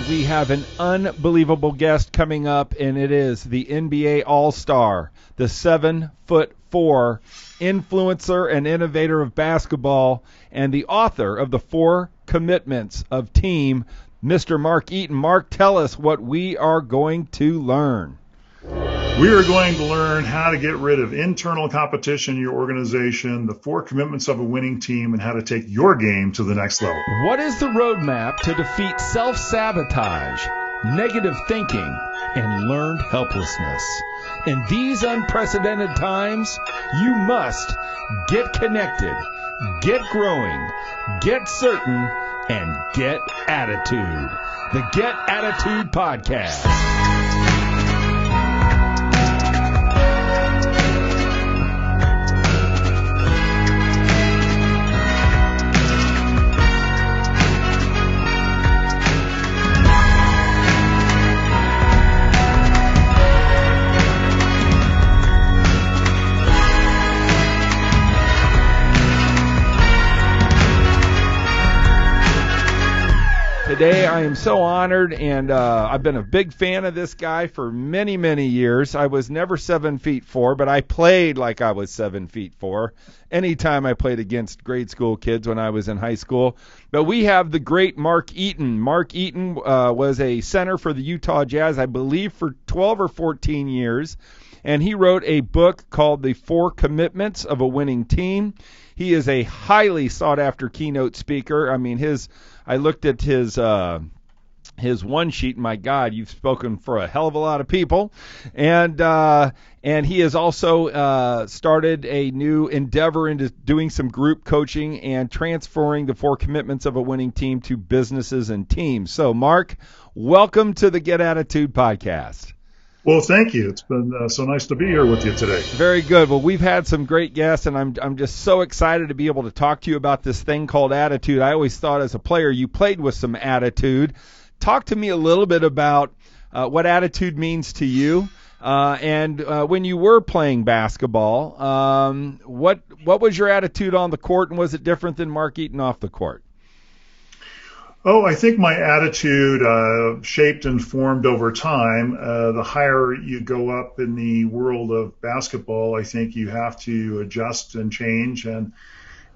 We have an unbelievable guest coming up, and it is the NBA All-Star, the 7'4" influencer and innovator of basketball, and the author of the 4 Commitments of Team, Mr. Mark Eaton. Mark, tell us what we are going to learn. We are going to learn how to get rid of internal competition in your organization, the 4 commitments of a winning team, and how to take your game to the next level. What is the roadmap to defeat self-sabotage, negative thinking, and learned helplessness? In these unprecedented times, you must get connected, get growing, get certain, and get attitude. The Get Attitude Podcast. Today, I am so honored, and I've been a big fan of this guy for many, many years. I was never 7'4", but I played like I was 7'4". Anytime I played against grade school kids when I was in high school. But we have the great Mark Eaton. Mark Eaton was a center for the Utah Jazz, I believe, for 12 or 14 years. And he wrote a book called The 4 Commitments of a Winning Team. He is a highly sought-after keynote speaker. I mean, I looked at his one sheet. My God, you've spoken for a hell of a lot of people, and he has also started a new endeavor into doing some group coaching and transferring the 4 commitments of a winning team to businesses and teams. So, Mark, welcome to the Get Attitude Podcast. Well, thank you. It's been so nice to be here with you today. Very good. Well, we've had some great guests, and I'm just so excited to be able to talk to you about this thing called attitude. I always thought as a player you played with some attitude. Talk to me a little bit about what attitude means to you, and when you were playing basketball, what was your attitude on the court, and was it different than Mark Eaton off the court? Oh, I think my attitude shaped and formed over time. The higher you go up in the world of basketball, I think you have to adjust and change. And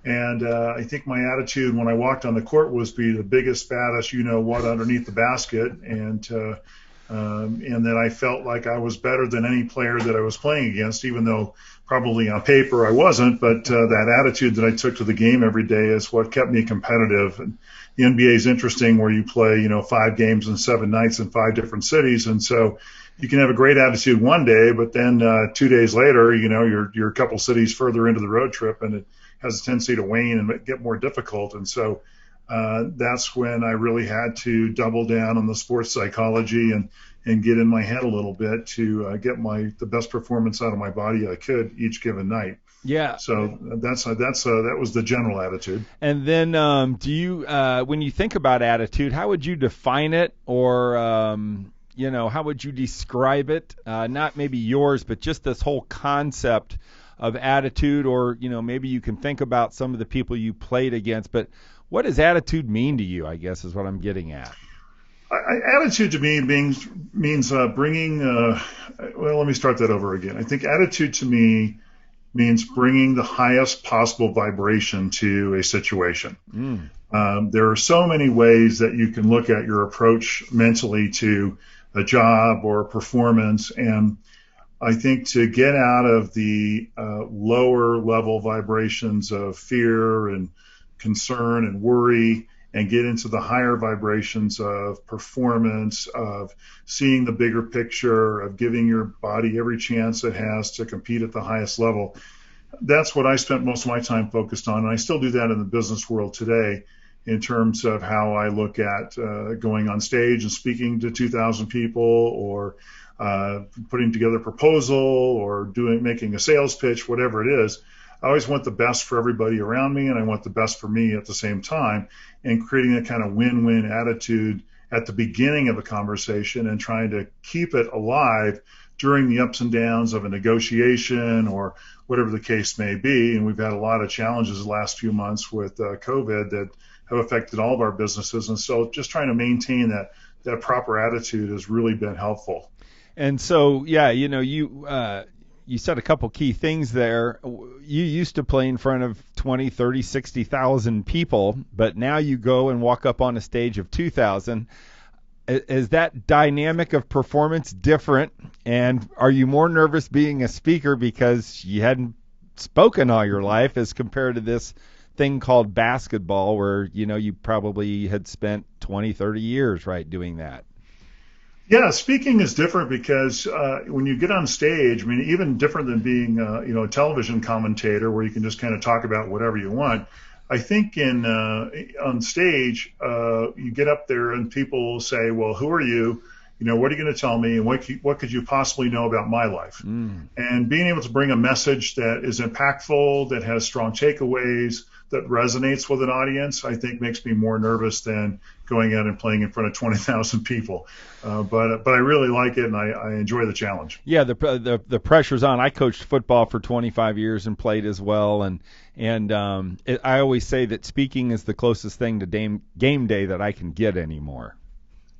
I think my attitude when I walked on the court was be the biggest, baddest, you-know-what underneath the basket. And that I felt like I was better than any player that I was playing against, even though probably on paper I wasn't. But that attitude that I took to the game every day is what kept me competitive. And the NBA is interesting where you play, 5 games in 7 nights in 5 different cities. And so you can have a great attitude one day, but then 2 days later, you're a couple cities further into the road trip, and it has a tendency to wane and get more difficult. And so that's when I really had to double down on the sports psychology and get in my head a little bit to get the best performance out of my body I could each given night. Yeah. So that was the general attitude. And then do you when you think about attitude, how would you define it, or how would you describe it? Not maybe yours, but just this whole concept of attitude, or maybe you can think about some of the people you played against. But what does attitude mean to you, I guess, is what I'm getting at. Attitude to me means bringing. Well, let me start that over again. I think attitude to me means bringing the highest possible vibration to a situation. There are so many ways that you can look at your approach mentally to a job or a performance, and I think to get out of the lower level vibrations of fear and concern and worry and get into the higher vibrations of performance, of seeing the bigger picture, of giving your body every chance it has to compete at the highest level. That's what I spent most of my time focused on, and I still do that in the business world today in terms of how I look at going on stage and speaking to 2,000 people, or putting together a proposal, or making a sales pitch, whatever it is. I always want the best for everybody around me, and I want the best for me at the same time, and creating a kind of win-win attitude at the beginning of a conversation and trying to keep it alive during the ups and downs of a negotiation or whatever the case may be. And we've had a lot of challenges the last few months with COVID that have affected all of our businesses. And so just trying to maintain that that proper attitude has really been helpful. And so, yeah, you said a couple key things there. You used to play in front of 20, 30, 60,000 people, but now you go and walk up on a stage of 2,000. Is that dynamic of performance different? And are you more nervous being a speaker because you hadn't spoken all your life as compared to this thing called basketball where, you probably had spent 20, 30 years, right, doing that? Yeah, speaking is different because when you get on stage, I mean, even different than being, a television commentator where you can just kind of talk about whatever you want. I think on stage, you get up there and people say, well, who are you? What are you going to tell me? And what could you possibly know about my life? And being able to bring a message that is impactful, that has strong takeaways, that resonates with an audience, I think makes me more nervous than going out and playing in front of 20,000 people. But I really like it, and I enjoy the challenge. Yeah, the pressure's on. I coached football for 25 years and played as well, and I always say that speaking is the closest thing to game day that I can get anymore.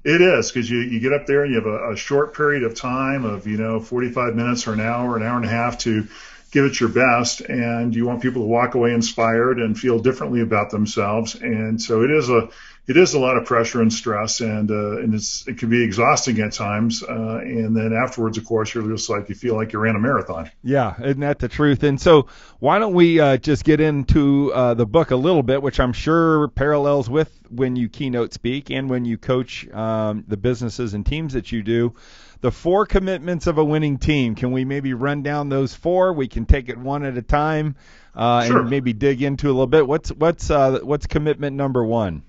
It is, because you get up there and you have a short period of time of 45 minutes or an hour and a half to give it your best, and you want people to walk away inspired and feel differently about themselves. And so it is a lot of pressure and stress, and it can be exhausting at times. And then afterwards, of course, you're just like you feel like you ran a marathon. Yeah, isn't that the truth? And so why don't we just get into the book a little bit, which I'm sure parallels with when you keynote speak and when you coach the businesses and teams that you do. The 4 commitments of a winning team. Can we maybe run down those 4? We can take it one at a time Sure. and maybe dig into a little bit. What's commitment number 1?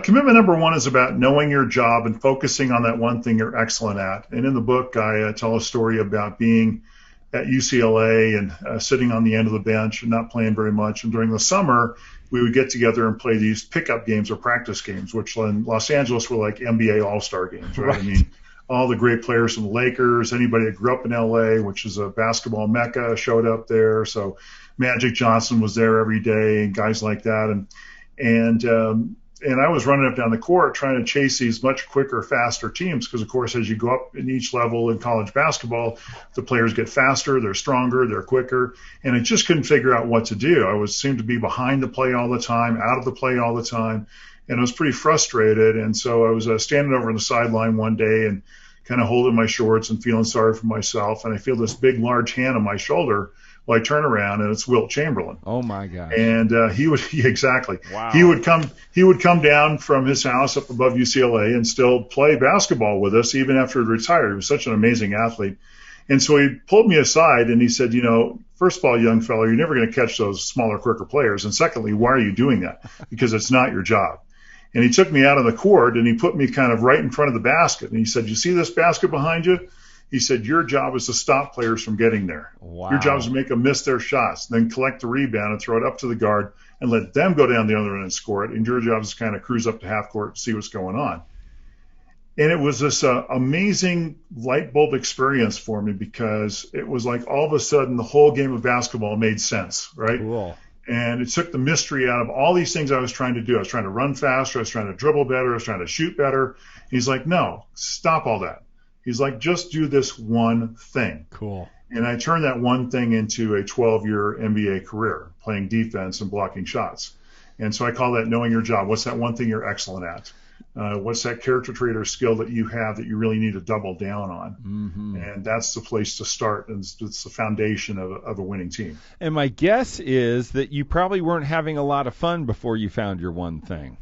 Commitment number 1 is about knowing your job and focusing on that one thing you're excellent at. And in the book, I tell a story about being at UCLA and sitting on the end of the bench and not playing very much. And during the summer, we would get together and play these pickup games or practice games, which in Los Angeles were like NBA All-Star games, right? I mean, all the great players from the Lakers, anybody that grew up in LA, which is a basketball mecca, showed up there. So Magic Johnson was there every day and guys like that. And I was running up down the court trying to chase these much quicker, faster teams because, of course, as you go up in each level in college basketball, the players get faster, they're stronger, they're quicker, and I just couldn't figure out what to do. I seemed to be behind the play all the time, out of the play all the time, and I was pretty frustrated. And so I was standing over on the sideline one day and kind of holding my shorts and feeling sorry for myself, and I feel this big, large hand on my shoulder. Well, I turn around and it's Wilt Chamberlain. Oh my gosh! And exactly. Wow. He would come down from his house up above UCLA and still play basketball with us even after he retired. He was such an amazing athlete. And so he pulled me aside and he said, first of all, young fellow, you're never going to catch those smaller, quicker players. And secondly, why are you doing that? Because it's not your job. And he took me out on the court and he put me kind of right in front of the basket. And he said, you see this basket behind you? He said, your job is to stop players from getting there. Wow. Your job is to make them miss their shots, then collect the rebound and throw it up to the guard and let them go down the other end and score it. And your job is to kind of cruise up to half court and see what's going on. And it was this amazing light bulb experience for me because it was like all of a sudden the whole game of basketball made sense, right? Cool. And it took the mystery out of all these things I was trying to do. I was trying to run faster. I was trying to dribble better. I was trying to shoot better. And he's like, no, stop all that. He's like, just do this one thing. Cool. And I turned that one thing into a 12-year NBA career, playing defense and blocking shots. And so I call that knowing your job. What's that one thing you're excellent at? What's that character trait or skill that you have that you really need to double down on? Mm-hmm. And that's the place to start. And it's the foundation of a winning team. And my guess is that you probably weren't having a lot of fun before you found your one thing.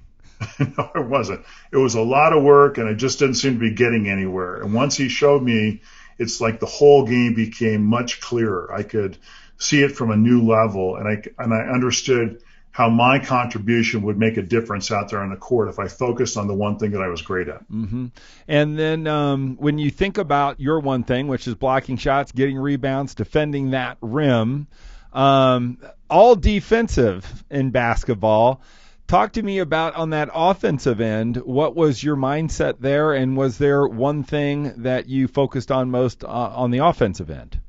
No, it wasn't. It was a lot of work, and I just didn't seem to be getting anywhere. And once he showed me, it's like the whole game became much clearer. I could see it from a new level, and I understood how my contribution would make a difference out there on the court if I focused on the one thing that I was great at. Mm-hmm. And then when you think about your one thing, which is blocking shots, getting rebounds, defending that rim, all defensive in basketball. Talk to me about on that offensive end, what was your mindset there, and was there one thing that you focused on most on the offensive end?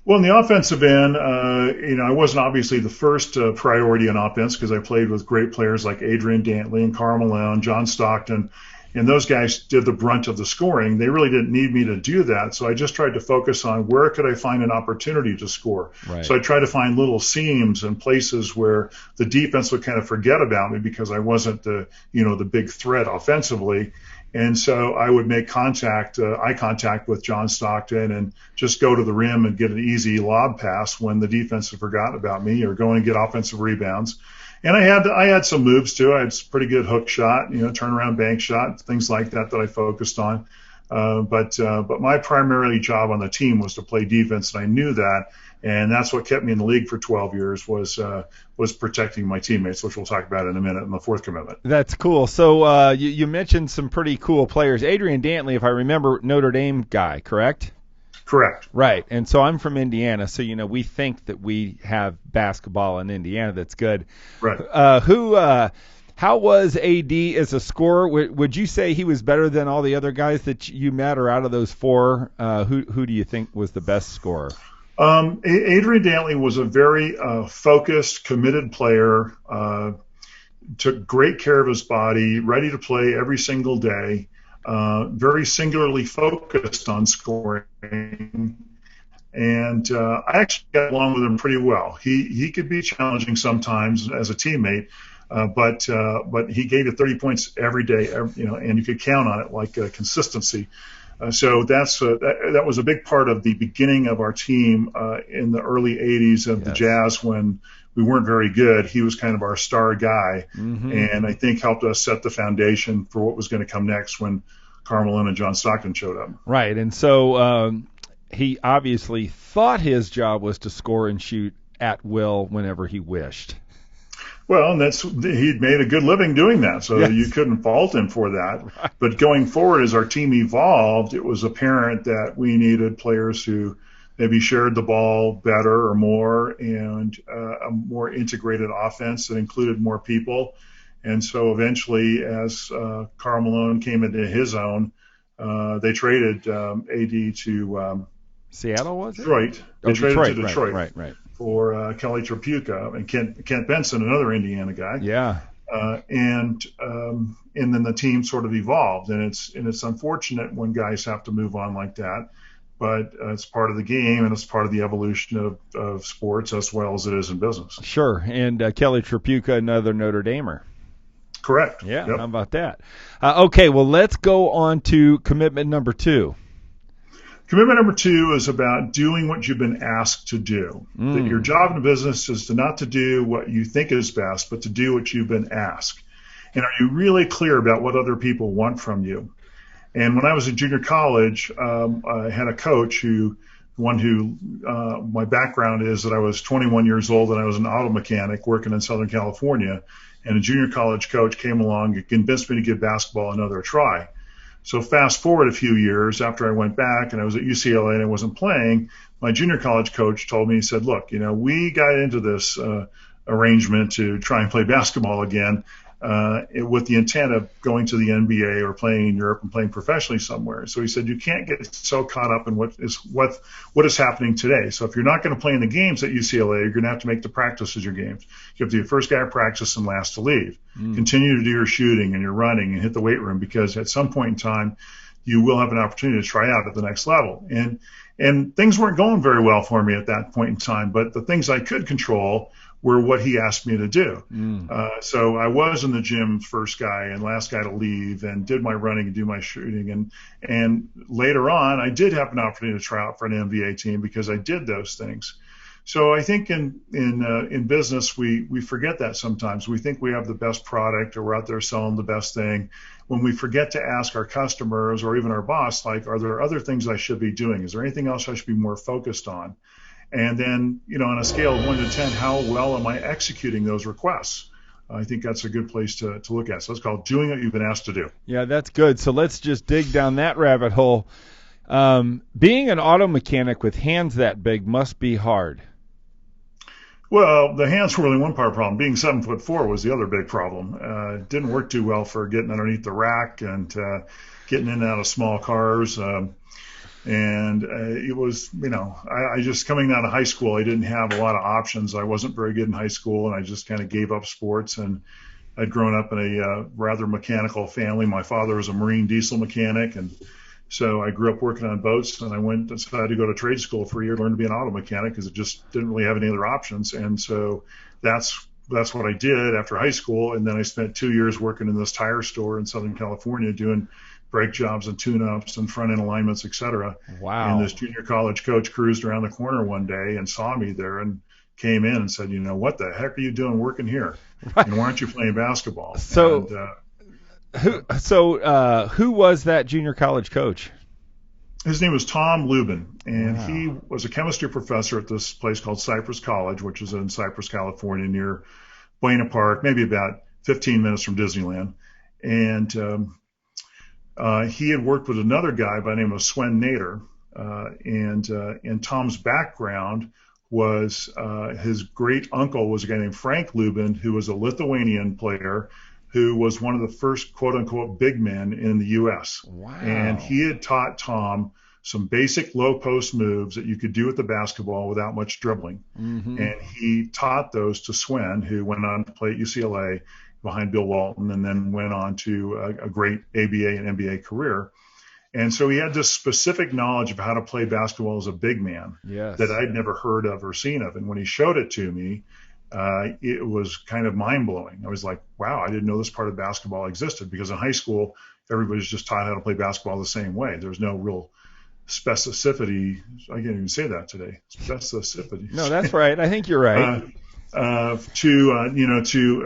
Well, in the offensive end, I wasn't obviously the first priority on offense because I played with great players like Adrian Dantly and Karl Malone, John Stockton, and those guys did the brunt of the scoring. They really didn't need me to do that, so I just tried to focus on where could I find an opportunity to score. Right. So I tried to find little seams and places where the defense would kind of forget about me because I wasn't the big threat offensively. And so I would make eye contact with John Stockton and just go to the rim and get an easy lob pass when the defense had forgotten about me, or go and get offensive rebounds. And I had some moves too. I had a pretty good hook shot, turnaround bank shot, things like that I focused on. But my primary job on the team was to play defense, and I knew that. And that's what kept me in the league for 12 years was protecting my teammates, which we'll talk about in a minute in the fourth commitment. That's cool. So you mentioned some pretty cool players. Adrian Dantly, if I remember, Notre Dame guy, correct? Correct. Right. And so I'm from Indiana, so we think that we have basketball in Indiana that's good. Right. How was AD as a scorer? Would you say he was better than all the other guys that you met, or out of those four, who do you think was the best scorer? Adrian Dantly was a very focused, committed player, took great care of his body, ready to play every single day, very singularly focused on scoring. And I actually got along with him pretty well. He could be challenging sometimes as a teammate, but he gave you 30 points every day, and you could count on it, like consistency. So that was a big part of the beginning of our team in the early 80s of the Jazz, when we weren't very good. He was kind of our star guy, and I think helped us set the foundation for what was going to come next when Karl Malone and John Stockton showed up. Right, and so he obviously thought his job was to score and shoot at will whenever he wished. Well, and he'd made a good living doing that, so you couldn't fault him for that. Right. But going forward, as our team evolved, it was apparent that we needed players who maybe shared the ball better or more, and a more integrated offense that included more people. And so eventually, as Karl Malone came into his own, they traded AD to Seattle, was it? Detroit. They traded to Detroit. Right. For Kelly Tripucka and Kent Benson, another Indiana guy. Yeah. And then the team sort of evolved, and it's unfortunate when guys have to move on like that, but it's part of the game, and it's part of the evolution of sports as well as it is in business. Sure. And Kelly Tripucka, another Notre Damer. Correct. Yeah. Yep. How about that? Okay. Well, let's go on to commitment number 2. Commitment number 2 is about doing what you've been asked to do. That your job in business is not to do what you think is best, but to do what you've been asked. And are you really clear about what other people want from you? And when I was in junior college, I had a coach my background is that I was 21 years old and I was an auto mechanic working in Southern California. And a junior college coach came along and convinced me to give basketball another try. So fast forward a few years after I went back and I was at UCLA and I wasn't playing, my junior college coach told me, he said, look, we got into this arrangement to try and play basketball again with the intent of going to the NBA or playing in Europe and playing professionally somewhere. So he said, you can't get so caught up in what is happening today. So if you're not going to play in the games at UCLA, you're going to have to make the practices your games. You have to be the first guy to practice and last to leave. Continue to do your shooting and your running and hit the weight room, because at some point in time, you will have an opportunity to try out at the next level. And things weren't going very well for me at that point in time, but the things I could control were what he asked me to do. So I was in the gym first guy and last guy to leave, and did my running and do my shooting. And later on, I did have an opportunity to try out for an NBA team because I did those things. So I think in business, we forget that sometimes. We think we have the best product, or we're out there selling the best thing, when we forget to ask our customers or even our boss, like, are there other things I should be doing? Is there anything else I should be more focused on? And then, on a scale of 1 to 10, how well am I executing those requests? I think that's a good place to look at. So it's called doing what you've been asked to do. Yeah, that's good. So let's just dig down that rabbit hole. Being an auto mechanic with hands that big must be hard. Well, the hands were only one part of the problem. Being 7'4" was the other big problem. It didn't work too well for getting underneath the rack and getting in and out of small cars. And it was, I just coming out of high school, I didn't have a lot of options. I wasn't very good in high school, and I just kind of gave up sports. And I'd grown up in a rather mechanical family. My father was a marine diesel mechanic, and so I grew up working on boats, and I decided to go to trade school for a year to learn to be an auto mechanic because it just didn't really have any other options. And so that's what I did after high school. And then I spent 2 years working in this tire store in Southern California doing brake jobs and tune-ups and front-end alignments, et cetera. Wow. And this junior college coach cruised around the corner one day and saw me there and came in and said, what the heck are you doing working here? And why aren't you playing basketball? So, who was that junior college coach? His name was Tom Lubin, and he was a chemistry professor at this place called Cypress College, which is in Cypress, California, near Buena Park, maybe about 15 minutes from Disneyland. And he had worked with another guy by the name of Sven Nader, and Tom's background was his great uncle was a guy named Frank Lubin, who was a Lithuanian player who was one of the first quote-unquote big men in the U.S. Wow. And he had taught Tom some basic low post moves that you could do with the basketball without much dribbling. Mm-hmm. And he taught those to Sven, who went on to play at UCLA behind Bill Walton and then went on to a great ABA and NBA career. And so he had this specific knowledge of how to play basketball as a big man that I'd never heard of or seen of. And when he showed it to me, it was kind of mind-blowing. I was like, wow, I didn't know this part of basketball existed, because in high school, everybody's just taught how to play basketball the same way. There's no real specificity. I can't even say that today. Specificity. No, that's right. I think you're right. To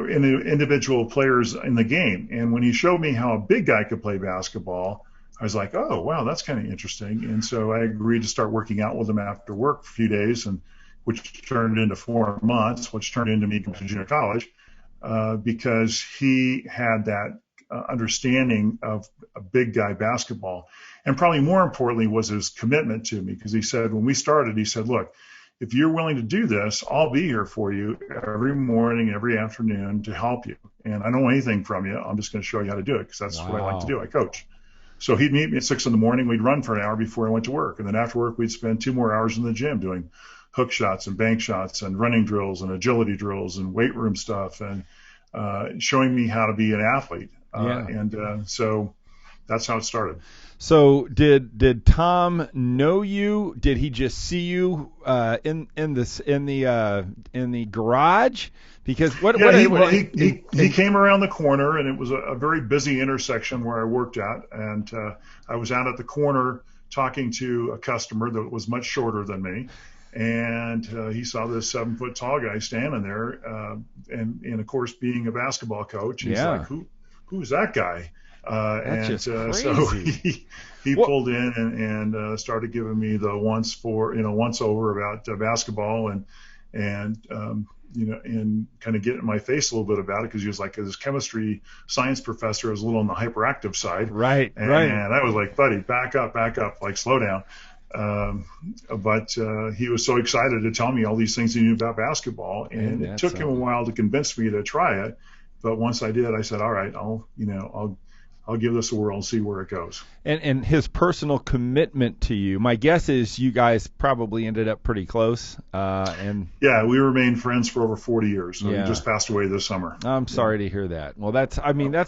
individual players in the game. And when he showed me how a big guy could play basketball, I was like, oh, wow, that's kind of interesting. And so I agreed to start working out with him after work for a few days, and which turned into 4 months, which turned into me going to junior college, because he had that understanding of a big guy basketball. And probably more importantly was his commitment to me, because he said, when we started, he said, look, if you're willing to do this, I'll be here for you every morning, every afternoon to help you. And I don't want anything from you. I'm just going to show you how to do it, because that's what I like to do. I coach. So he'd meet me at 6 a.m. We'd run for an hour before I went to work. And then after work, we'd spend 2 more hours in the gym doing hook shots and bank shots and running drills and agility drills and weight room stuff, and showing me how to be an athlete. So that's how it started. So did Tom know you? Did he just see you in the garage? Because he came around the corner, and it was a very busy intersection where I worked at, and I was out at the corner talking to a customer that was much shorter than me. And he saw this 7-foot tall guy standing there, and of course, being a basketball coach, he's like, "Who's that guy?" That's just crazy. So he pulled in and started giving me the once over about basketball, and kind of getting in my face a little bit about it, because he was like, his chemistry science professor was a little on the hyperactive side, right? And I was like, buddy, back up, like slow down. But he was so excited to tell me all these things he knew about basketball, and it took him a while to convince me to try it. But once I did, I said, all right, I'll give this a whirl and see where it goes. And his personal commitment to you, my guess is you guys probably ended up pretty close. Yeah, we remained friends for over 40 years. So he just passed away this summer. I'm sorry to hear that. Well, that's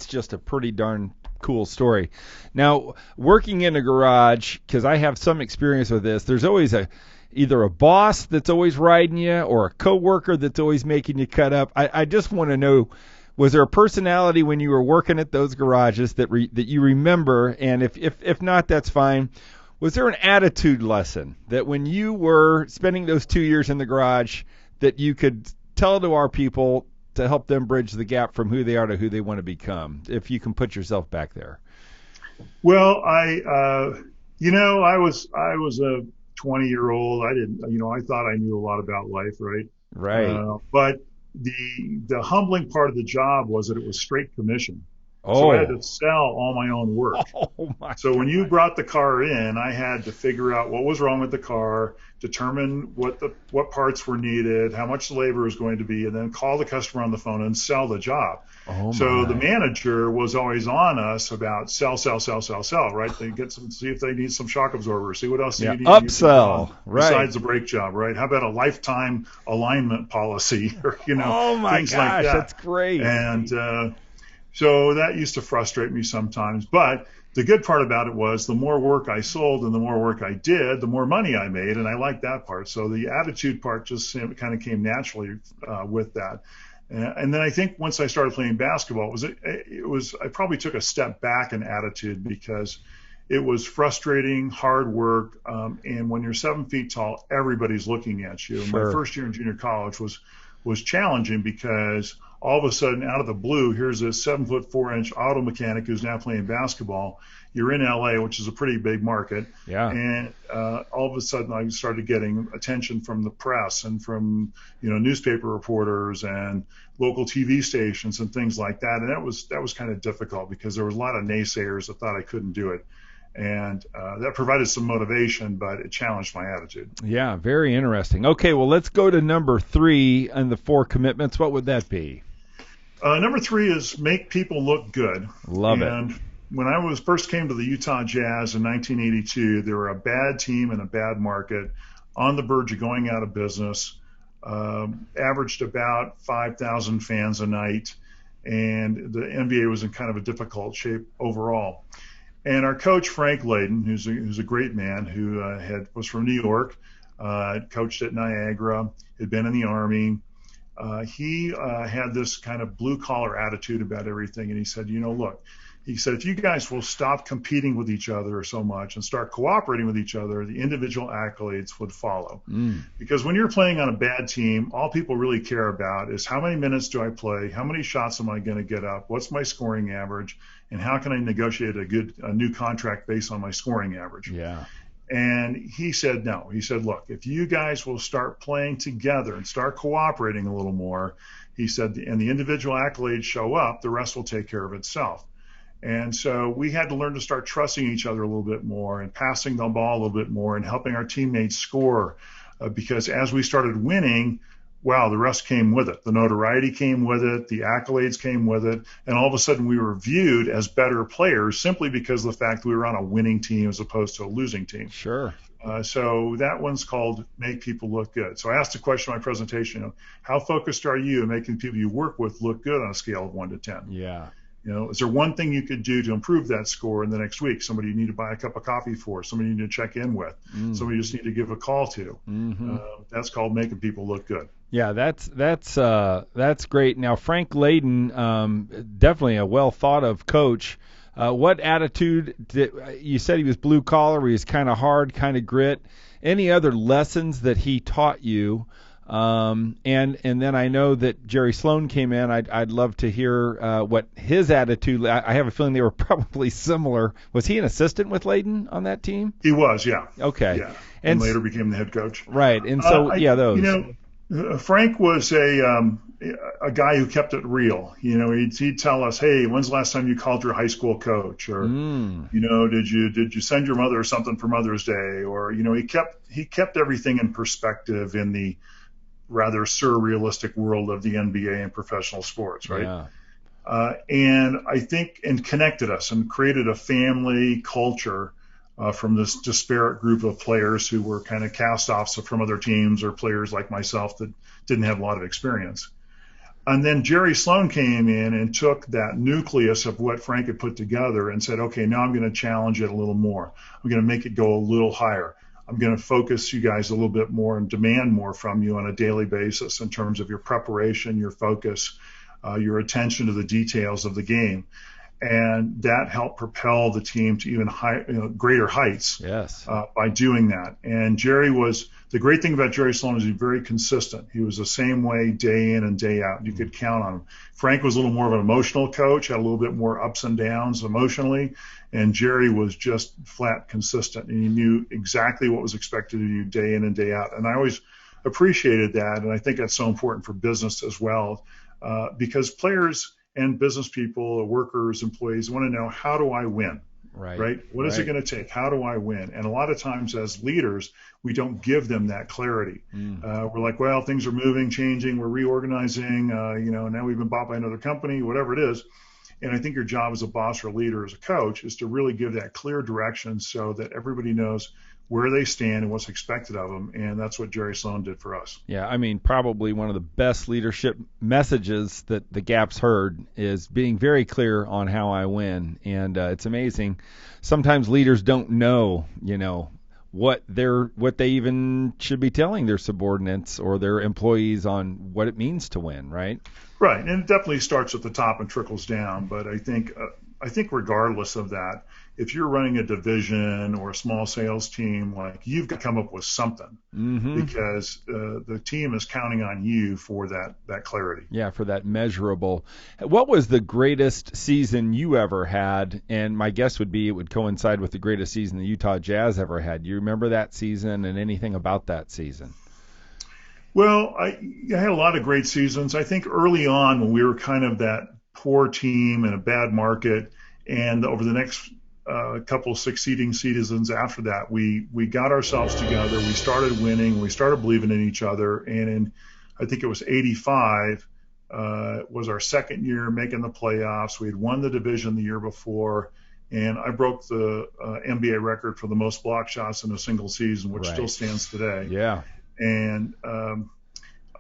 just a pretty darn cool story. Now, working in a garage, because I have some experience with this, there's always either a boss that's always riding you or a coworker that's always making you cut up. I just want to know, was there a personality when you were working at those garages that you remember? And if not, that's fine. Was there an attitude lesson that when you were spending those 2 years in the garage that you could tell to our people to help them bridge the gap from who they are to who they want to become, if you can put yourself back there? Well, I was a 20-year-old. I thought I knew a lot about life, right? Right. But the humbling part of the job was that it was straight commission. So I Oh. had to sell all my own work. Oh my So when you God. brought the car in, I had to figure out what was wrong with the car, determine what parts were needed, how much the labor was going to be, and then call the customer on the phone and sell the job. Oh So the my. manager was always on us about sell, right? They see if they need some shock absorbers, see what else Yeah. you need to use it Upsell. on Right. besides the brake job, right? How about a lifetime alignment policy or, Oh my things like gosh, that's that. great. And so that used to frustrate me sometimes. But the good part about it was the more work I sold and the more work I did, the more money I made. And I liked that part. So the attitude part just kind of came naturally with that. And then I think once I started playing basketball, I probably took a step back in attitude because it was frustrating, hard work. And when you're 7 feet tall, everybody's looking at you. And my Sure. first year in junior college was challenging because all of a sudden, out of the blue, here's a 7'4" auto mechanic who's now playing basketball. You're in LA, which is a pretty big market. Yeah. And all of a sudden, I started getting attention from the press and from newspaper reporters and local TV stations and things like that. And that was kind of difficult because there was a lot of naysayers that thought I couldn't do it. And that provided some motivation, but it challenged my attitude. Yeah, very interesting. Okay, well, let's go to number 3 and the 4 commitments. What would that be? Number 3 is make people look good. Love it. And when I first came to the Utah Jazz in 1982, they were a bad team in a bad market, on the verge of going out of business, averaged about 5,000 fans a night, and the NBA was in kind of a difficult shape overall. And our coach, Frank Layton, who's a great man, who was from New York, coached at Niagara, had been in the Army. He had this kind of blue-collar attitude about everything. And he said, look, he said, if you guys will stop competing with each other so much and start cooperating with each other, the individual accolades would follow. Because when you're playing on a bad team, all people really care about is how many minutes do I play? How many shots am I going to get up? What's my scoring average? And how can I negotiate a new contract based on my scoring average? Yeah. And he said, no. He said, look, if you guys will start playing together and start cooperating a little more, he said, and the individual accolades show up, the rest will take care of itself. And so we had to learn to start trusting each other a little bit more and passing the ball a little bit more and helping our teammates score because as we started winning, wow, the rest came with it. The notoriety came with it. The accolades came with it. And all of a sudden we were viewed as better players simply because of the fact we were on a winning team as opposed to a losing team. Sure. So that one's called Make People Look Good. So I asked a question in my presentation, how focused are you in making people you work with look good on a scale of 1 to 10? Yeah. Is there one thing you could do to improve that score in the next week? Somebody you need to buy a cup of coffee for, somebody you need to check in with, somebody you just need to give a call to. That's called making people look good. Yeah, that's great. Now, Frank Layton, definitely a well thought of coach. What attitude you said he was blue collar, he was kind of hard, kind of grit. Any other lessons that he taught you? And then I know that Jerry Sloan came in. I'd love to hear what his attitude. I have a feeling they were probably similar. Was he an assistant with Layton on that team? He was, yeah. Okay. Yeah. And later became the head coach. Right. And so those. Frank was a guy who kept it real. He'd tell us, hey, when's the last time you called your high school coach? Or, did you send your mother something for Mother's Day? Or, he kept everything in perspective in the rather surrealistic world of the NBA and professional sports, right? Yeah. And I think connected us and created a family culture from this disparate group of players who were kind of cast-offs from other teams or players like myself that didn't have a lot of experience. And then Jerry Sloan came in and took that nucleus of what Frank had put together and said, okay, now I'm going to challenge it a little more. I'm going to make it go a little higher. I'm going to focus you guys a little bit more and demand more from you on a daily basis in terms of your preparation, your focus, your attention to the details of the game. And that helped propel the team to even greater heights. Yes. By doing that. And the great thing about Jerry Sloan is he's very consistent. He was the same way day in and day out. You could count on him. Frank was a little more of an emotional coach, had a little bit more ups and downs emotionally. And Jerry was just flat consistent. And he knew exactly what was expected of you day in and day out. And I always appreciated that. And I think that's so important for business as well, because players and business people, workers, employees want to know, how do I win? Right. What is it going to take? How do I win? And a lot of times as leaders, we don't give them that clarity. We're like, well, things are moving, changing, we're reorganizing, now we've been bought by another company, whatever it is. And I think your job as a boss or a leader, as a coach, is to really give that clear direction so that everybody knows where they stand and what's expected of them. And that's what Jerry Sloan did for us. Yeah, I mean, probably one of the best leadership messages that the Gap's heard is being very clear on how I win. And it's amazing. Sometimes leaders don't know, what they even should be telling their subordinates or their employees on what it means to win, right? Right, and it definitely starts at the top and trickles down. But I think regardless of that, if you're running a division or a small sales team, like, you've got to come up with something because the team is counting on you for that clarity. Yeah, for that measurable. What was the greatest season you ever had? And my guess would be it would coincide with the greatest season the Utah Jazz ever had. Do you remember that season and anything about that season? Well, I had a lot of great seasons. I think early on, when we were kind of that poor team in a bad market, and over the next couple succeeding seasons after that, we got ourselves together. We started winning. We started believing in each other. And I think it was 85 was our second year making the playoffs. We had won the division the year before, and I broke the NBA record for the most block shots in a single season, which still stands today. Yeah. And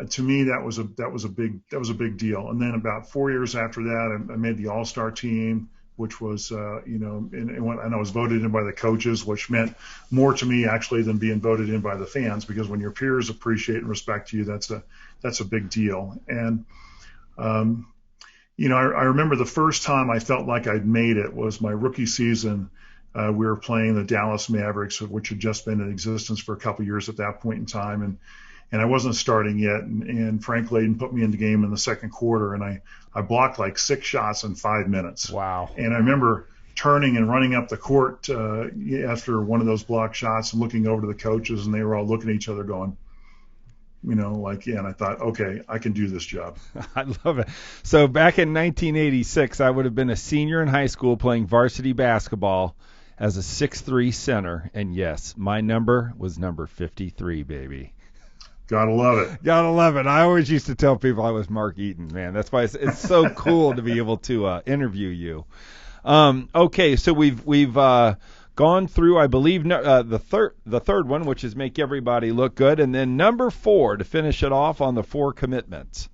to me, that was a big deal. And then about 4 years after that, I made the All-Star team, which was and I was voted in by the coaches, which meant more to me actually than being voted in by the fans, because when your peers appreciate and respect you, that's a big deal. And I remember the first time I felt like I'd made it was my rookie season. We were playing the Dallas Mavericks, which had just been in existence for a couple of years at that point in time, and I wasn't starting yet. And Frank Layton put me in the game in the second quarter, and I blocked like 6 shots in 5 minutes. Wow! And I remember turning and running up the court after one of those block shots and looking over to the coaches, and they were all looking at each other, going, And I thought, okay, I can do this job. I love it. So back in 1986, I would have been a senior in high school playing varsity basketball as a 6'3" center, and yes, my number was number 53, baby. Gotta love it. Gotta love it. I always used to tell people I was Mark Eaton, man. That's why it's so cool to be able to interview you. Okay, so we've gone through, I believe, the third one, which is make everybody look good, and then number 4 to finish it off on the 4 commitments.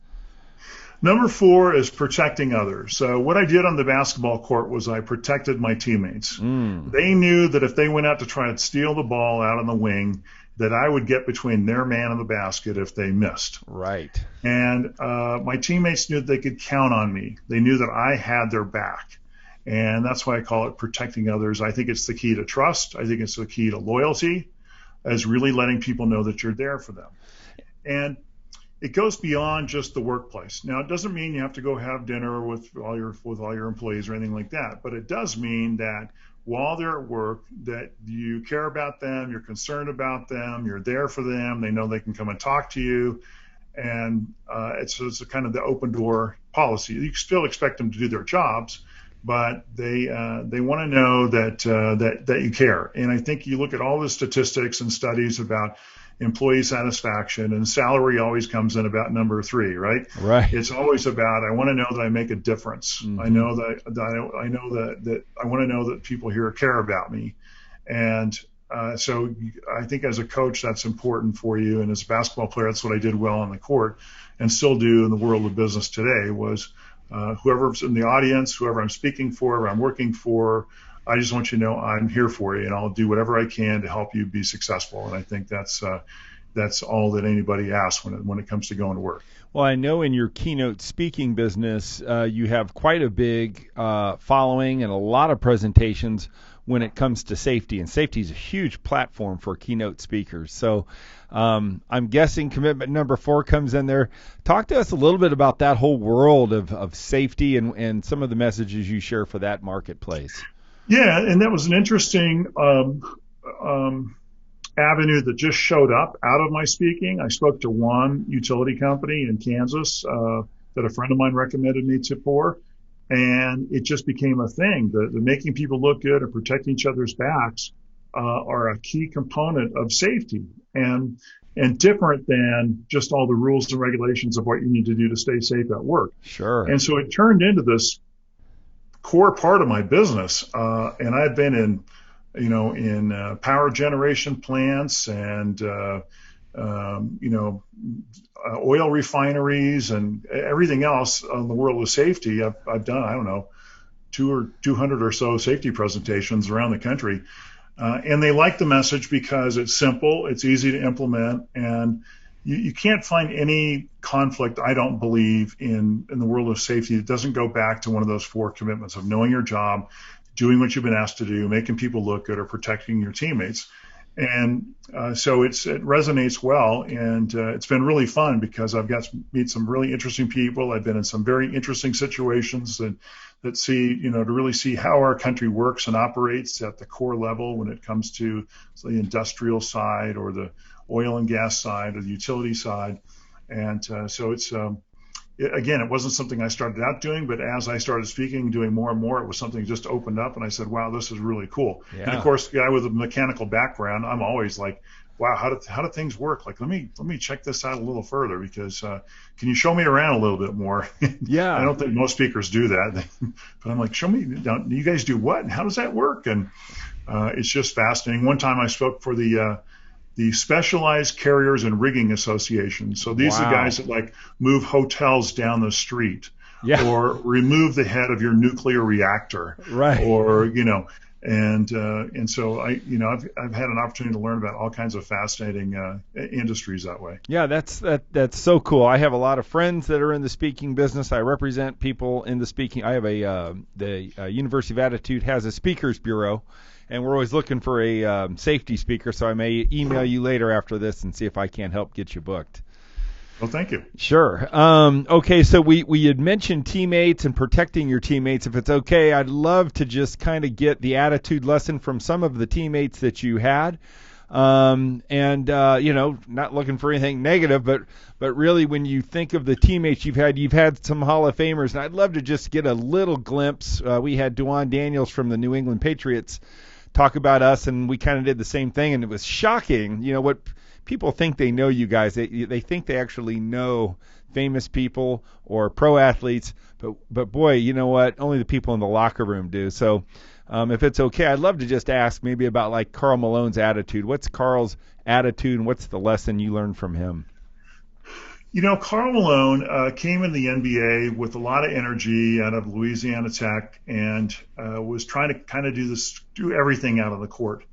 Number 4 is protecting others. So what I did on the basketball court was I protected my teammates. They knew that if they went out to try and steal the ball out on the wing, that I would get between their man and the basket if they missed. Right. And my teammates knew that they could count on me. They knew that I had their back. And that's why I call it protecting others. I think it's the key to trust. I think it's the key to loyalty, is really letting people know that you're there for them. And it goes beyond just the workplace. Now, it doesn't mean you have to go have dinner with all your employees or anything like that, but it does mean that while they're at work, that you care about them, you're concerned about them, you're there for them, they know they can come and talk to you, and it's a kind of the open door policy. You still expect them to do their jobs, but they want to know that you care. And I think you look at all the statistics and studies about employee satisfaction, and salary always comes in about number 3, right? Right. It's always about, I want to know that I make a difference. I know that I want to know that people here care about me. And so I think as a coach, that's important for you. And as a basketball player, that's what I did well on the court and still do in the world of business today, was whoever's in the audience, whoever I'm speaking for, whoever I'm working for, I just want you to know I'm here for you, and I'll do whatever I can to help you be successful. And I think that's all that anybody asks when it comes to going to work. Well, I know in your keynote speaking business, you have quite a big following and a lot of presentations when it comes to safety, and safety is a huge platform for keynote speakers. So I'm guessing commitment number 4 comes in there. Talk to us a little bit about that whole world of safety and some of the messages you share for that marketplace. Yeah, and that was an interesting avenue that just showed up out of my speaking. I spoke to one utility company in Kansas that a friend of mine recommended me for, And it just became a thing. The making people look good and protecting each other's backs are a key component of safety, and different than just all the rules and regulations of what you need to do to stay safe at work. Sure. And so it turned into this core part of my business. And I've been in power generation plants and oil refineries and everything else in the world of safety. I've done, I don't know, 200 or so safety presentations around the country. And they like the message because it's simple, it's easy to implement, and you can't find any conflict, I don't believe, in the world of safety that doesn't go back to one of those 4 commitments of knowing your job, doing what you've been asked to do, making people look good, or protecting your teammates. And so it resonates well, and it's been really fun because I've got to meet some really interesting people. I've been in some very interesting situations that see, to really see how our country works and operates at the core level when it comes to the industrial side or the oil and gas side or the utility side. And so it's again, it wasn't something I started out doing, but as I started speaking, doing more and more, it was something that just opened up, and I said, wow, this is really cool. Yeah. And of course, the guy with a mechanical background, I'm always like, wow, how do things work? Like, let me check this out a little further, because can you show me around a little bit more? Yeah. I don't think most speakers do that, but I'm like, show me, you guys do what? And how does that work? And it's just fascinating. One time I spoke for the Specialized Carriers and Rigging Association. So these are the guys that like move hotels down the street, or remove the head of your nuclear reactor, right? Or and so I've had an opportunity to learn about all kinds of fascinating industries that way. Yeah, that's so cool. I have a lot of friends that are in the speaking business. I represent people in the speaking. I have the University of Attitude has a speakers bureau. And we're always looking for a safety speaker, so I may email you later after this and see if I can't help get you booked. Well, thank you. Sure. Okay, so we had mentioned teammates and protecting your teammates. If it's okay, I'd love to just kind of get the attitude lesson from some of the teammates that you had. Not looking for anything negative, but really when you think of the teammates you've had some Hall of Famers, and I'd love to just get a little glimpse. We had Dwan Daniels from the New England Patriots talk about us, and we kind of did the same thing, and it was shocking. What people think they know you guys. They think they actually know famous people or pro athletes, but boy, you know what? Only the people in the locker room do. So if it's okay, I'd love to just ask maybe about like Karl Malone's attitude. What's Karl's attitude, and what's the lesson you learned from him? Karl Malone came in the NBA with a lot of energy out of Louisiana Tech, and was trying to kind of do everything out of the court.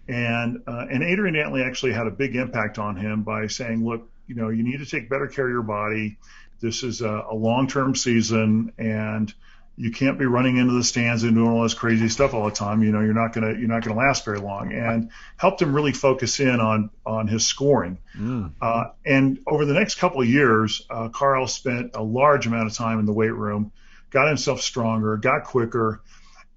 And Adrian Dantly actually had a big impact on him by saying, look, you need to take better care of your body. This is a long-term season, and you can't be running into the stands and doing all this crazy stuff all the time. You're not gonna last very long. And helped him really focus in on his scoring. And over the next couple of years, Karl spent a large amount of time in the weight room, got himself stronger, got quicker,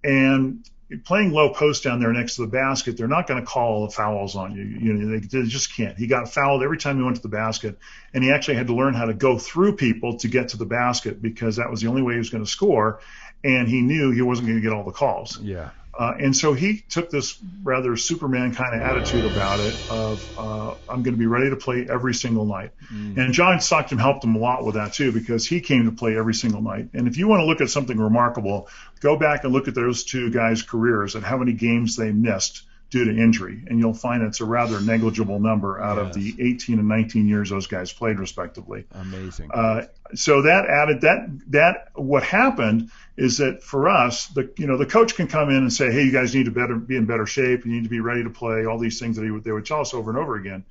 and playing low post down there next to the basket, they're not going to call the fouls on you. They just can't. He got fouled every time he went to the basket, and he actually had to learn how to go through people to get to the basket, because that was the only way he was going to score, and he knew he wasn't going to get all the calls. Yeah. And so he took this rather Superman kind of attitude about it of, I'm going to be ready to play every single night. And John Stockton helped him a lot with that too, because he came to play every single night. And if you want to look at something remarkable, go back and look at those two guys' careers and how many games they missed due to injury, and you'll find it's a rather negligible number out of the 18 and 19 years those guys played respectively. Amazing. So that added that what happened is that for us, the coach can come in and say, hey, you guys need to be in better shape, you need to be ready to play, all these things that they would tell us over and over again.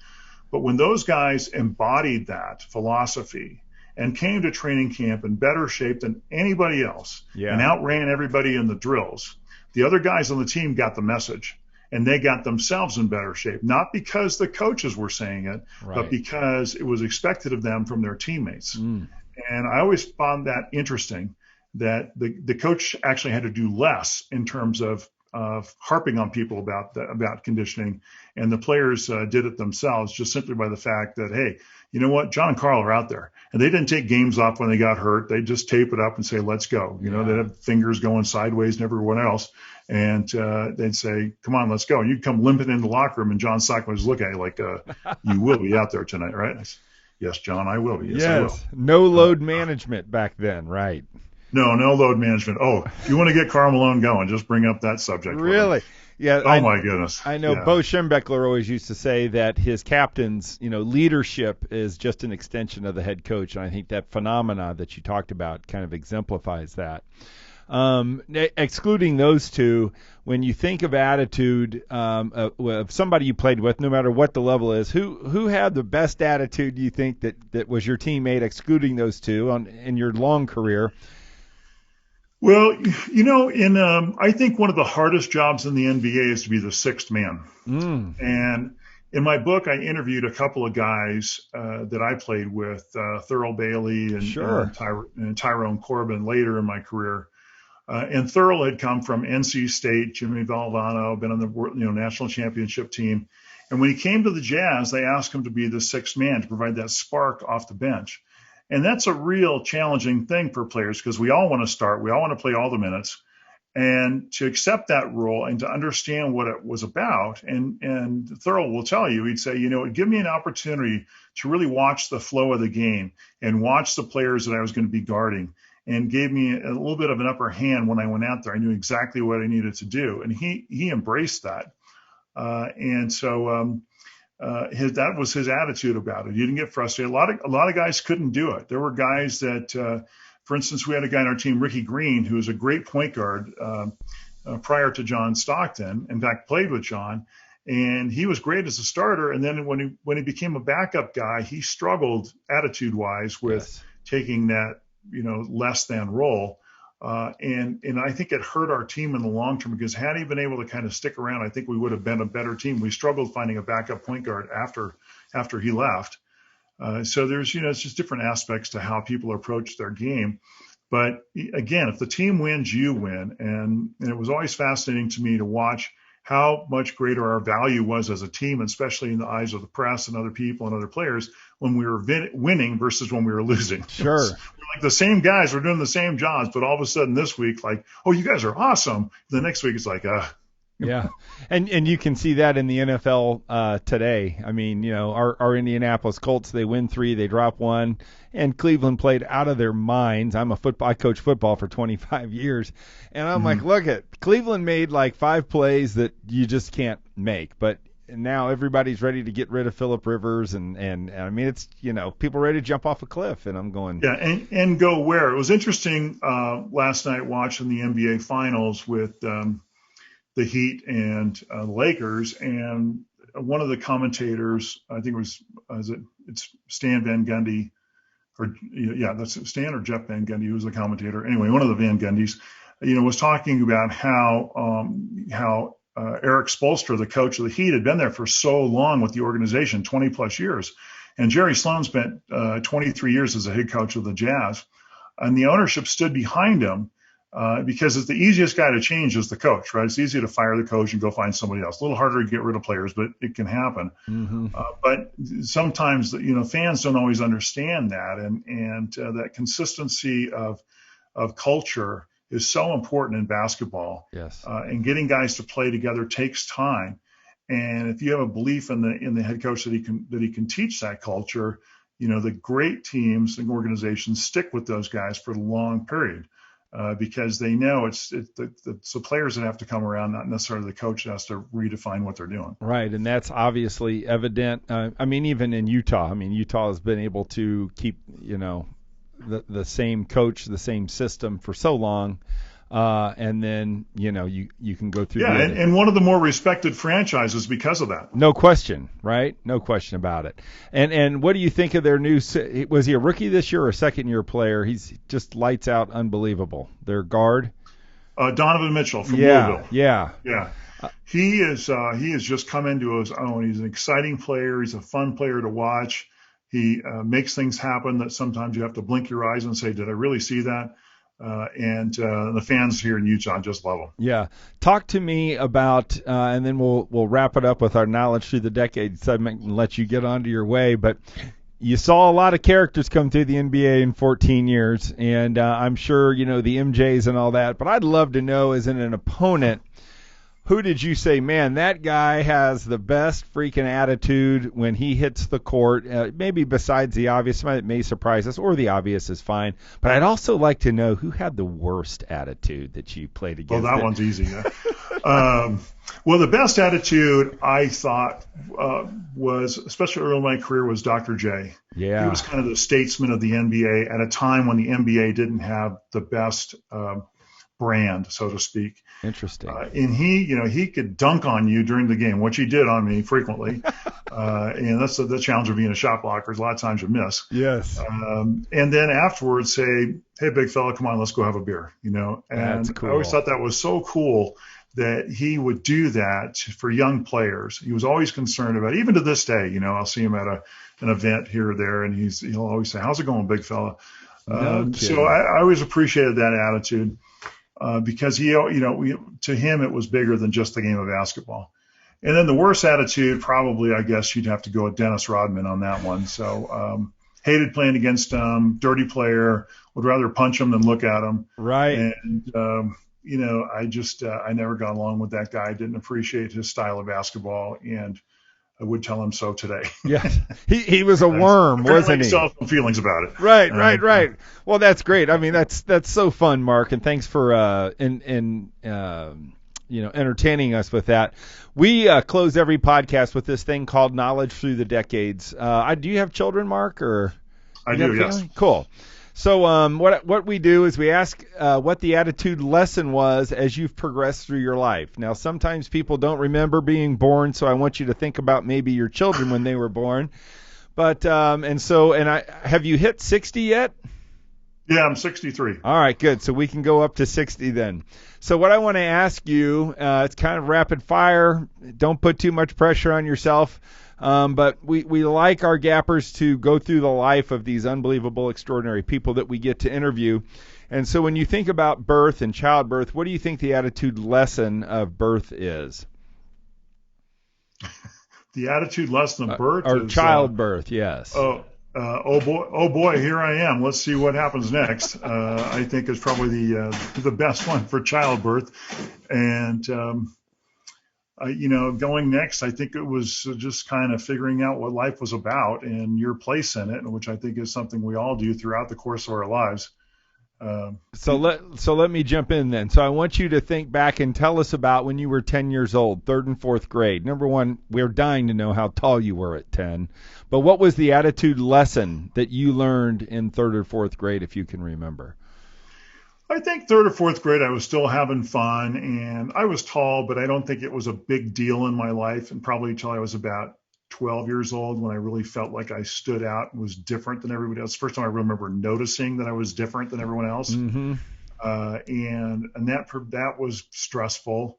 But when those guys embodied that philosophy and came to training camp in better shape than anybody else, and outran everybody in the drills, the other guys on the team got the message. And they got themselves in better shape, not because the coaches were saying it, but because it was expected of them from their teammates. And I always found that interesting, that the coach actually had to do less in terms of harping on people about conditioning, and the players did it themselves, just simply by the fact that, hey, you know what, John and Karl are out there. And they didn't take games off when they got hurt. They just tape it up and say, let's go. You know, they'd have fingers going sideways and everyone else. And they'd say, come on, let's go. And you'd come limping into the locker room, and John Stockton was looking at you like, you will be out there tonight, right? I said, yes, John, I will be. Yes, I will. No load management back then, right? No load management. Oh, if you want to get Karl Malone going, just bring up that subject. Really? Yeah. Oh, my goodness. I know Bo Schembechler always used to say that his captain's, leadership is just an extension of the head coach. And I think that phenomena that you talked about kind of exemplifies that. Excluding those two, when you think of attitude of somebody you played with, no matter what the level is, who had the best attitude, do you think, that was your teammate, excluding those two in your long career? Well, I think one of the hardest jobs in the NBA is to be the sixth man. And in my book, I interviewed a couple of guys that I played with, Thurl Bailey and Tyrone Corbin later in my career. And Thurl had come from NC State, Jimmy Valvano, been on the national championship team. And when he came to the Jazz, they asked him to be the sixth man to provide that spark off the bench. And that's a real challenging thing for players because we all want to start. We all want to play all the minutes. And to accept that role and to understand what it was about. And Thurl will tell you, he'd say, give me an opportunity to really watch the flow of the game and watch the players that I was going to be guarding, and gave me a little bit of an upper hand when I went out there. I knew exactly what I needed to do. And he embraced that. That was his attitude about it. He didn't get frustrated. A lot of guys couldn't do it. There were guys that, for instance, we had a guy on our team, Ricky Green, who was a great point guard prior to John Stockton. In fact, played with John, and he was great as a starter. And then when he became a backup guy, he struggled attitude-wise with taking that less than role. And I think it hurt our team in the long term because had he been able to kind of stick around, I think we would have been a better team. We struggled finding a backup point guard after he left. So there's, it's just different aspects to how people approach their game. But again, if the team wins, you win. And it was always fascinating to me to watch how much greater our value was as a team, especially in the eyes of the press and other people and other players when we were winning versus when we were losing. Sure. We're like the same guys, we're doing the same jobs, but all of a sudden this week, like, oh, you guys are awesome. The next week it's like, Yeah. And you can see that in the NFL today. I mean, our Indianapolis Colts, they win 3, they drop 1, and Cleveland played out of their minds. I coached football for 25 years, and I'm like, look at Cleveland made like 5 plays that you just can't make. But now everybody's ready to get rid of Phillip Rivers, and I mean, it's, people ready to jump off a cliff, and I'm going. Yeah, and go where? It was interesting last night watching the NBA Finals with the Heat and the Lakers, and one of the commentators, I think it's Stan Van Gundy, that's Stan or Jeff Van Gundy, who was the commentator. Anyway, one of the Van Gundys, was talking about how Eric Spoelstra, the coach of the Heat, had been there for so long with the organization, 20 plus years, and Jerry Sloan spent 23 years as a head coach of the Jazz, and the ownership stood behind him. Because it's the easiest guy to change is the coach, right? It's easy to fire the coach and go find somebody else. A little harder to get rid of players, but it can happen. But sometimes, fans don't always understand that, and that consistency of culture is so important in basketball. Yes. And getting guys to play together takes time. And if you have a belief in the head coach that he can teach that culture, the great teams and organizations stick with those guys for a long period. Because they know it's the players that have to come around, not necessarily the coach that has to redefine what they're doing. Right, and that's obviously evident. I mean, even in Utah. I mean, Utah has been able to keep, the same coach, the same system for so long. And then, you can go through. Yeah, and one of the more respected franchises because of that. No question, right? No question about it. And what do you think of their new? Was he a rookie this year or a second-year player? He's just lights out, unbelievable. Their guard, Donovan Mitchell from Louisville. Yeah. He has just come into his own. He's an exciting player. He's a fun player to watch. He makes things happen that sometimes you have to blink your eyes and say, "Did I really see that?" And the fans here in Utah just love him. Yeah. Talk to me about, and then we'll wrap it up with our knowledge through the decade segment and let you get onto your way. But, you saw a lot of characters come through the NBA in 14 years, and I'm sure, the MJs and all that. But I'd love to know, as an opponent, who did you say, man, that guy has the best freaking attitude when he hits the court? Maybe besides the obvious, it may surprise us, or the obvious is fine. But I'd also like to know who had the worst attitude that you played against. Well, that one's easy. Yeah. Well, the best attitude I thought was, especially early in my career, was Dr. J. Yeah. He was kind of the statesman of the NBA at a time when the NBA didn't have the best brand, so to speak. Interesting. And he could dunk on you during the game, which he did on me frequently. And that's the challenge of being a shot blocker. A lot of times you miss. Yes. And then afterwards say, hey, big fella, come on, let's go have a beer, And That's cool. I always thought that was so cool that he would do that for young players. He was always concerned about, even to this day, I'll see him at an event here or there, and he'll always say, how's it going, big fella? So I always appreciated that attitude. Because to him it was bigger than just the game of basketball. And then the worst attitude, probably, I guess you'd have to go with Dennis Rodman on that one. So hated playing against him, dirty player, would rather punch him than look at him. Right. And I never got along with that guy. I didn't appreciate his style of basketball, and I would tell him so today. Yeah, he was a worm, wasn't he? Some feelings about it. Right. Well, that's great. I mean, that's so fun, Mark, and thanks for entertaining us with that. We close every podcast with this thing called Knowledge Through the Decades. Do you have children, Mark, or? I do, yes. Cool. So what we do is we ask what the attitude lesson was as you've progressed through your life. Now, sometimes people don't remember being born, so I want you to think about maybe your children when they were born. But have you hit 60 yet? Yeah, I'm 63. All right, good. So we can go up to 60 then. So what I want to ask you, it's kind of rapid fire. Don't put too much pressure on yourself. But we like our gappers to go through the life of these unbelievable, extraordinary people that we get to interview. And so when you think about birth and childbirth, what do you think the attitude lesson of birth is? The attitude lesson of birth or is childbirth, yes. Oh boy, here I am. Let's see what happens next. I think is probably the best one for childbirth. And going next, I think it was just kind of figuring out what life was about and your place in it, which I think is something we all do throughout the course of our lives. So let me jump in then. So I want you to think back and tell us about when you were 10 years old, 3rd and 4th grade. Number one, we're dying to know how tall you were at 10. But what was the attitude lesson that you learned in 3rd or 4th grade, if you can remember? I think 3rd or 4th grade, I was still having fun, and I was tall, but I don't think it was a big deal in my life, and probably until I was about 12 years old when I really felt like I stood out and was different than everybody else. First time I remember noticing that I was different than everyone else. Mm-hmm. And that was stressful.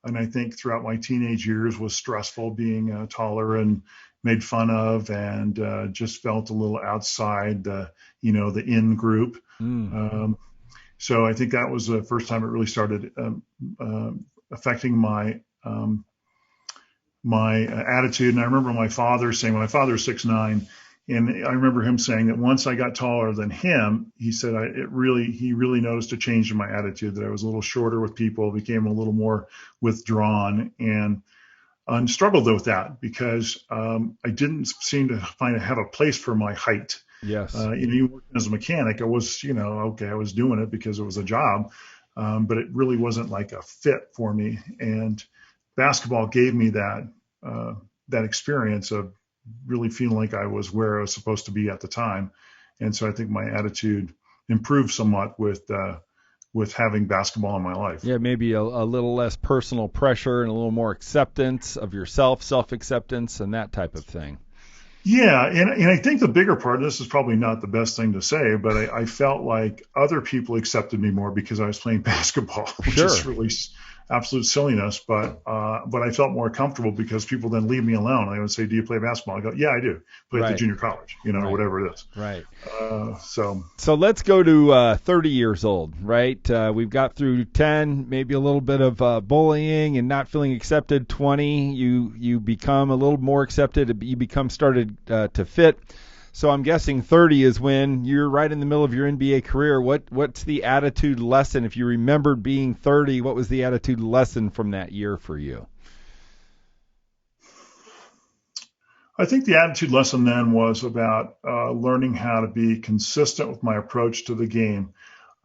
And I think throughout my teenage years was stressful, being taller and made fun of, and just felt a little outside the in group. So I think that was the first time it really started affecting my attitude. And I remember my father's 6'9", and I remember him saying that once I got taller than him, he said he really noticed a change in my attitude, that I was a little shorter with people, became a little more withdrawn, and struggled with that because I didn't seem to have a place for my height. Yes. You working as a mechanic, I was, I was doing it because it was a job, but it really wasn't like a fit for me. And basketball gave me that experience of really feeling like I was where I was supposed to be at the time. And so I think my attitude improved somewhat with having basketball in my life. Yeah, maybe a little less personal pressure and a little more acceptance of yourself, self-acceptance, and that type of thing. Yeah, and I think the bigger part, this is probably not the best thing to say, but I felt like other people accepted me more because I was playing basketball, which is really absolute silliness. But I felt more comfortable because people then leave me alone. They would say, "Do you play basketball?" I go, "Yeah, I do. Play at the junior college, or whatever it is." Right. So let's go to 30 years old, right? We've got through 10, maybe a little bit of bullying and not feeling accepted. 20, you become a little more accepted. You become started to fit. So I'm guessing 30 is when you're right in the middle of your NBA career. What's the attitude lesson? If you remembered being 30, what was the attitude lesson from that year for you? I think the attitude lesson then was about learning how to be consistent with my approach to the game.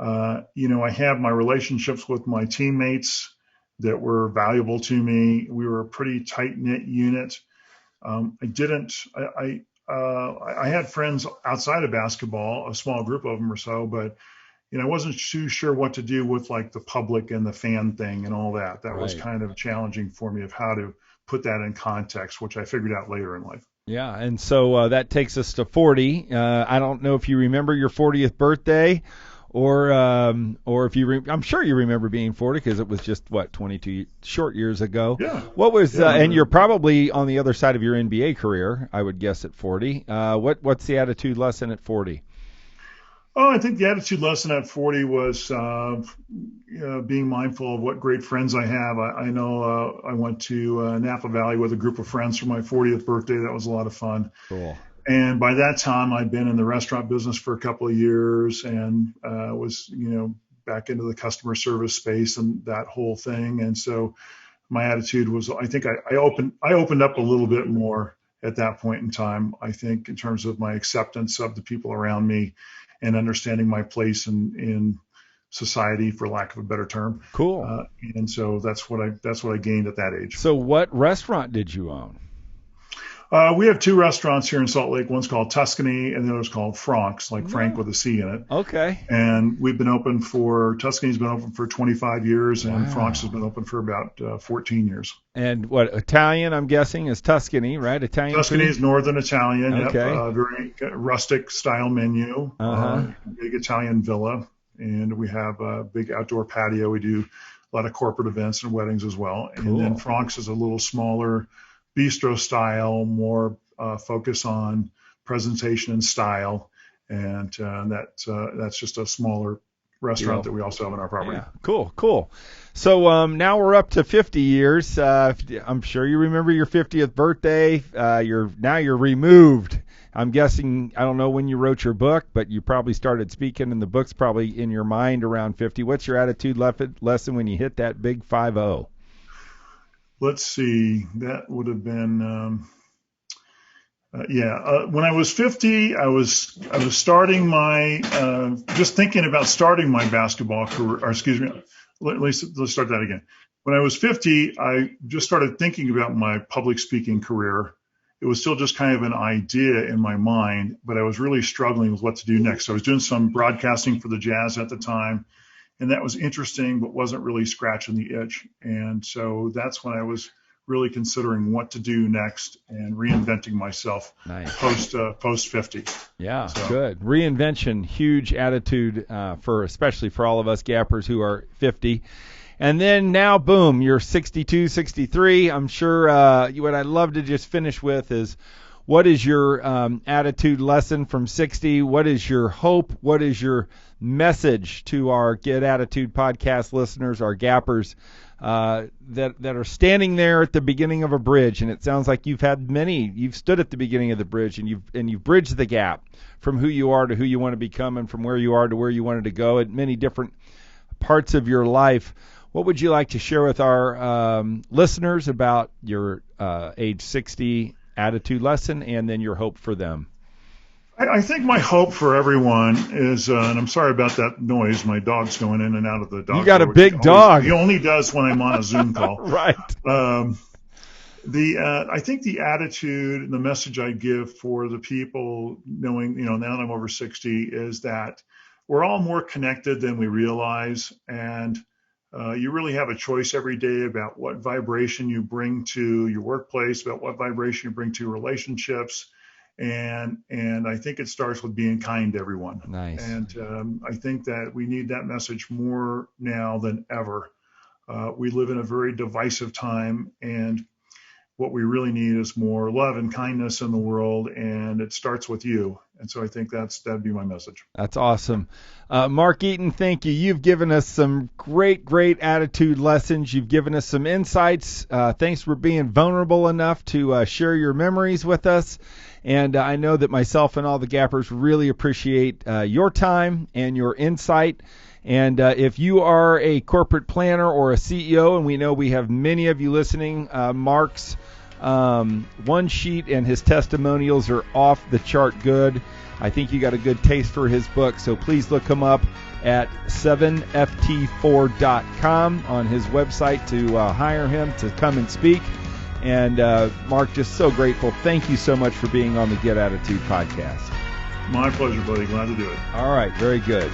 I have my relationships with my teammates that were valuable to me. We were a pretty tight-knit unit. I had friends outside of basketball, a small group of them or so, but I wasn't too sure what to do with like the public and the fan thing and all that. That was kind of challenging for me of how to put that in context, which I figured out later in life. Yeah, and so that takes us to 40. I don't know if you remember your 40th birthday, or if you. I'm sure you remember being 40 because it was just 22 short years ago. Yeah. What was and you're probably on the other side of your NBA career, I would guess, at 40. What's the attitude lesson at 40? Oh, I think the attitude lesson at 40 was being mindful of what great friends I have. I know I went to Napa Valley with a group of friends for my 40th birthday. That was a lot of fun. Cool. And by that time, I'd been in the restaurant business for a couple of years and was, back into the customer service space and that whole thing. And so my attitude was, I think I opened up a little bit more at that point in time, I think, in terms of my acceptance of the people around me and understanding my place in society, for lack of a better term. Cool. And so that's what I gained at that age. So what restaurant did you own? We have two restaurants here in Salt Lake. One's called Tuscany, and the other's called Frank's, like Frank with a C in it. Okay. And Tuscany's been open for 25 years, and Frank's has been open for about 14 years. And what, Italian, I'm guessing, is Tuscany, right? Italian Tuscany food? is Northern Italian. Okay. Yep, very rustic style menu. Big Italian villa, and we have a big outdoor patio. We do a lot of corporate events and weddings as well. Cool. And then Frank's is a little smaller, bistro style, more focus on presentation and style, and that's just a smaller restaurant that we also have on our property. Yeah. Cool. So now we're up to 50 years. I'm sure you remember your 50th birthday. You're removed. I'm guessing, I don't know when you wrote your book, but you probably started speaking, and the book's probably in your mind around 50. What's your attitude lesson when you hit that big 50? Let's see. That would have been, when I was 50, I was starting my, just thinking about starting my basketball career, or excuse me, let's start that again. When I was 50, I just started thinking about my public speaking career. It was still just kind of an idea in my mind, but I was really struggling with what to do next. So I was doing some broadcasting for the Jazz at the time, and that was interesting, but wasn't really scratching the itch. And so that's when I was really considering what to do next and reinventing myself. Nice. Post 50. Yeah, so. Good. Reinvention, huge attitude especially for all of us gappers who are 50. And then now, boom, you're 62, 63. I'm sure what I'd love to just finish with is, what is your attitude lesson from 60? What is your hope? What is your message to our Get Attitude podcast listeners, our gappers that are standing there at the beginning of a bridge? And it sounds like you've stood at the beginning of the bridge, and you've bridged the gap from who you are to who you want to become, and from where you are to where you wanted to go at many different parts of your life. What would you like to share with our listeners about your age 60 attitude lesson, and then your hope for them? I think my hope for everyone is, and I'm sorry about that noise. My dog's going in and out of the dog. You got a big dog. He only does when I'm on a Zoom call. Right. I think the attitude and the message I give for the people, knowing, now that I'm over 60, is that we're all more connected than we realize, and you really have a choice every day about what vibration you bring to your workplace, about what vibration you bring to relationships. And I think it starts with being kind to everyone. Nice. And I think that we need that message more now than ever. We live in a very divisive time, and what we really need is more love and kindness in the world, and it starts with you. And so I think that'd be my message. That's awesome. Mark Eaton, thank you. You've given us some great attitude lessons. You've given us some insights. Thanks for being vulnerable enough to share your memories with us. And I know that myself and all the Gappers really appreciate your time and your insight. And if you are a corporate planner or a CEO, and we know we have many of you listening, Mark's one sheet and his testimonials are off the chart good. I think you got a good taste for his book, so please look him up at 7ft4.com on his website to hire him to come and speak. And Mark, just so grateful. Thank you so much for being on the Get Attitude podcast. My pleasure, buddy. Glad to do it. All right, very good.